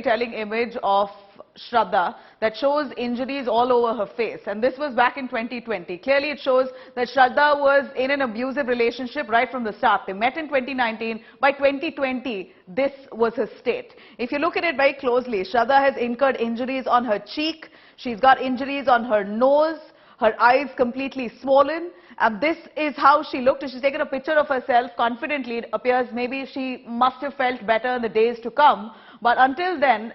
telling image of Shraddha that shows injuries all over her face, and this was back in 2020. Clearly it shows that Shraddha was in an abusive relationship right from the start. They met in 2019. By 2020, this was her state. If you look at it very closely, Shraddha has incurred injuries on her cheek, she's got injuries on her nose, her eyes completely swollen, and this is how she looked. She's taken a picture of herself confidently. It appears maybe she must have felt better in the days to come, but until then,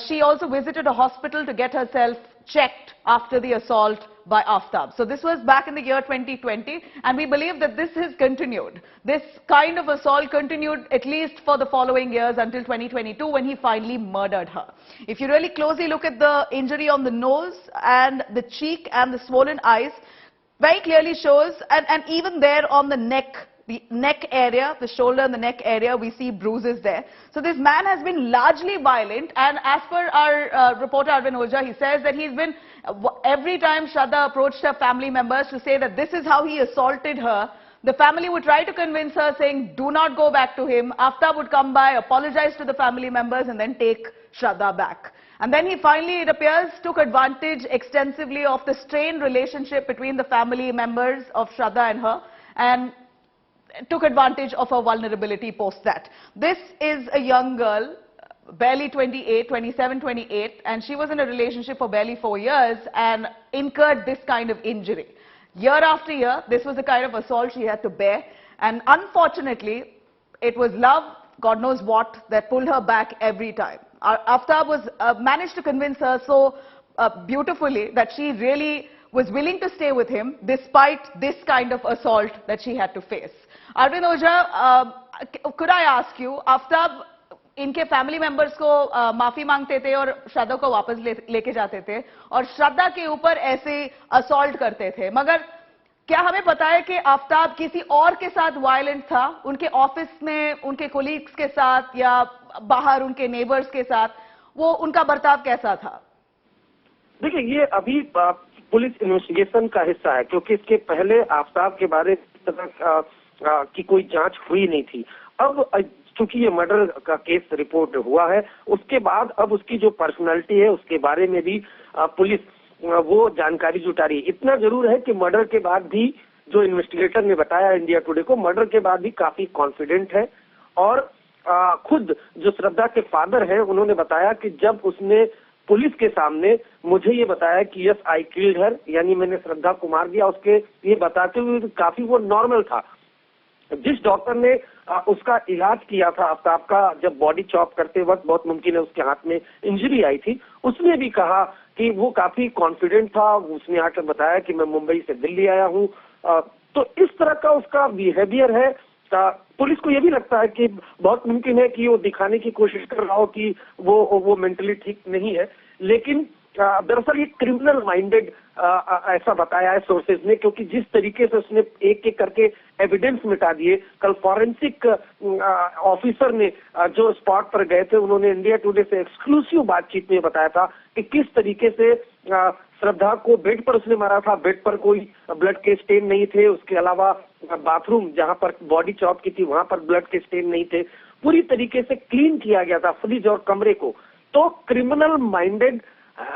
she also visited a hospital to get herself checked after the assault by Aftab. So this was back in the year 2020, and we believe that this has continued. This kind of assault continued at least for the following years until 2022, when he finally murdered her. If you really closely look at the injury on the nose and the cheek and the swollen eyes, very clearly shows, and even there on the neck area, the shoulder and the neck area, we see bruises there. So this man has been largely violent, and as per our reporter Arvind Ojha, he says that he's been, every time Shraddha approached her family members to say that this is how he assaulted her, the family would try to convince her, saying, do not go back to him. Aftab would come by, apologize to the family members, and then take Shraddha back. And then he finally, it appears, took advantage extensively of the strained relationship between the family members of Shraddha and her, and took advantage of her vulnerability post that. This is a young girl, barely 28, 27, 28, and she was in a relationship for barely 4 years and incurred this kind of injury. Year after year, this was the kind of assault she had to bear, and unfortunately, it was love, God knows what, that pulled her back every time. Aftab was managed to convince her so beautifully that she really was willing to stay with him despite this kind of assault that she had to face. Arvind Ojha, could I ask you, Aftab इनके family members को माफी मांगते थे और श्रद्धा को वापस लेके जाते थे और श्रद्धा के ऊपर ऐसे असॉल्ट करते थे, मगर क्या हमें पता है कि आफ्ताब किसी और के साथ वायलेंट था, उनके ऑफिस में उनके कोलीग्स के साथ या बाहर उनके नेबर्स के साथ, वो उनका बर्ताव कैसा था? देखिए, ये अभी पुलिस इन्वेस्टिगेशन का हिस्सा है, क्योंकि इसके पहले आफ्ताब के बारे में की कोई जांच हुई नहीं थी। अब चूंकि ये मर्डर का केस रिपोर्ट हुआ है, उसके बाद अब उसकी जो पर्सनालिटी है उसके बारे में भी पुलिस वो जानकारी जुटा रही है। इतना जरूर है कि मर्डर के बाद भी जो इन्वेस्टिगेटर ने बताया इंडिया टुडे को, मर्डर के बाद भी काफी कॉन्फिडेंट है, और खुद जो श्रद्धा के फादर हैं उन्होंने बताया कि जब उसने पुलिस के सामने मुझे ये बताया कि यस आई किल्ड हर, यानी मैंने श्रद्धा को मार दिया, उसके ये बताते हुए काफी वो नॉर्मल था। जिस डॉक्टर ने उसका इलाज किया था आफ्ताब का, जब बॉडी चॉप करते वक्त बहुत मुमकिन है उसके हाथ में इंजरी आई थी, उसने भी कहा कि वो काफी कॉन्फिडेंट था। उसने आकर बताया कि मैं मुंबई से दिल्ली आया हूँ। तो इस तरह का उसका बिहेवियर है। पुलिस को ये भी लगता है कि बहुत मुमकिन है कि वो दिखाने की कोशिश कर रहा हो कि वो मेंटली ठीक नहीं है, लेकिन दरअसल ये क्रिमिनल माइंडेड ऐसा बताया है सोर्सेज ने, क्योंकि जिस तरीके से उसने एक एक करके एविडेंस मिटा दिए। कल फॉरेंसिक ऑफिसर ने जो स्पॉट पर गए थे, उन्होंने इंडिया टुडे से एक्सक्लूसिव बातचीत में बताया था कि किस तरीके से श्रद्धा को बेड पर उसने मारा था। बेड पर कोई ब्लड के स्टेन नहीं थे, उसके अलावा बाथरूम जहां पर बॉडी चॉप की थी वहां पर ब्लड के स्टेन नहीं थे। पूरी तरीके से क्लीन किया गया था फ्रिज और कमरे को। तो क्रिमिनल माइंडेड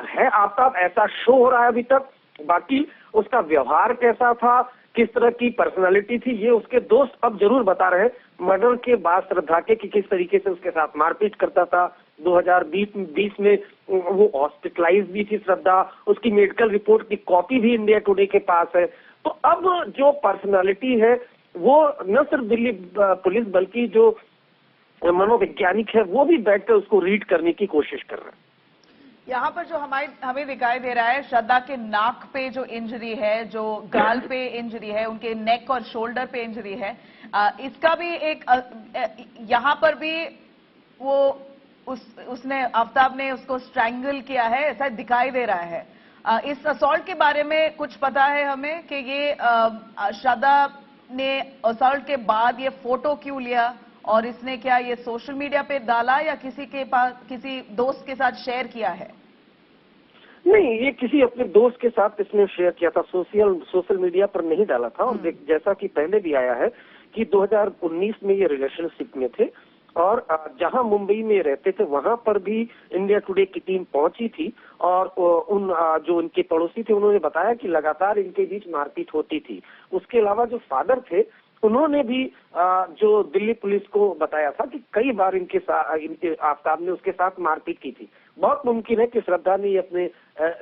है आफ्ताब, ऐसा शो हो रहा है अभी तक। बाकी उसका व्यवहार कैसा था, किस तरह की पर्सनालिटी थी, ये उसके दोस्त अब जरूर बता रहे हैं। मर्डर के बाद श्रद्धा के कि किस तरीके से उसके साथ मारपीट करता था। 2020 में वो हॉस्पिटलाइज भी थी श्रद्धा, उसकी मेडिकल रिपोर्ट की कॉपी भी इंडिया टुडे के पास है। तो अब जो पर्सनालिटी है वो न सिर्फ दिल्ली पुलिस बल्कि जो मनोवैज्ञानिक है वो भी बैठकर उसको रीड करने की कोशिश कर रहे हैं। यहाँ पर जो हमें दिखाई दे रहा है, श्रद्धा के नाक पे जो इंजरी है, जो गाल पे इंजरी है, उनके नेक और शोल्डर पे इंजरी है, इसका भी एक यहाँ पर भी वो उसने आफ्ताब ने उसको स्ट्रैंगल किया है, ऐसा दिखाई दे रहा है। इस असॉल्ट के बारे में कुछ पता है हमें कि ये श्रद्धा ने असॉल्ट के बाद ये फोटो क्यों लिया और इसने क्या ये सोशल मीडिया पे डाला या किसी दोस्त के साथ शेयर किया है? नहीं, ये किसी अपने दोस्त के साथ इसने शेयर किया था, सोशल मीडिया पर नहीं डाला था। और जैसा कि पहले भी आया है कि 2019 में ये रिलेशनशिप में थे और जहां मुंबई में रहते थे वहां पर भी इंडिया टुडे की टीम पहुंची थी और जो उनके पड़ोसी थे उन्होंने बताया कि लगातार इनके बीच मारपीट होती थी। उसके अलावा जो फादर थे उन्होंने भी जो दिल्ली पुलिस को बताया था कि कई बार इनके आफ्ताब ने उसके साथ मारपीट की थी। बहुत मुमकिन है कि श्रद्धा ने अपने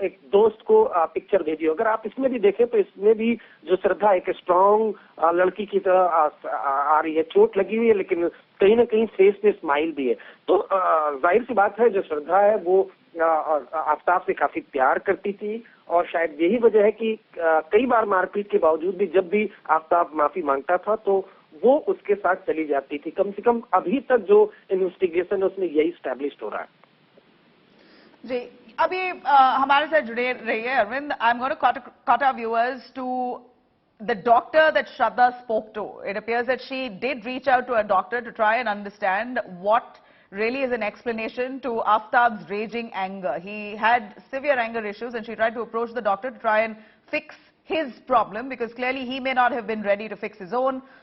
एक दोस्त को पिक्चर भेजी। अगर आप इसमें भी देखें तो इसमें भी जो श्रद्धा एक स्ट्रांग लड़की की तरह आ रही है, चोट लगी हुई है लेकिन कहीं ना कहीं फेस पे स्माइल भी है। तो जाहिर सी बात है जो श्रद्धा है वो आफ्ताब से काफी प्यार करती थी और शायद यही वजह है कि कई बार मारपीट के बावजूद भी जब भी आफ्ताब माफी मांगता था तो वो उसके साथ चली जाती थी। कम से कम अभी तक जो इन्वेस्टिगेशन है उसमें यही स्टैब्लिश हो रहा है। जी, अभी हमारे साथ जुड़े रहिए Arvind. I am going to cut our viewers to the doctor that Shraddha spoke to. It appears that she did reach out to a doctor to try and understand what really is an explanation to Aftab's raging anger. He had severe anger issues and she tried to approach the doctor to try and fix his problem because clearly he may not have been ready to fix his own.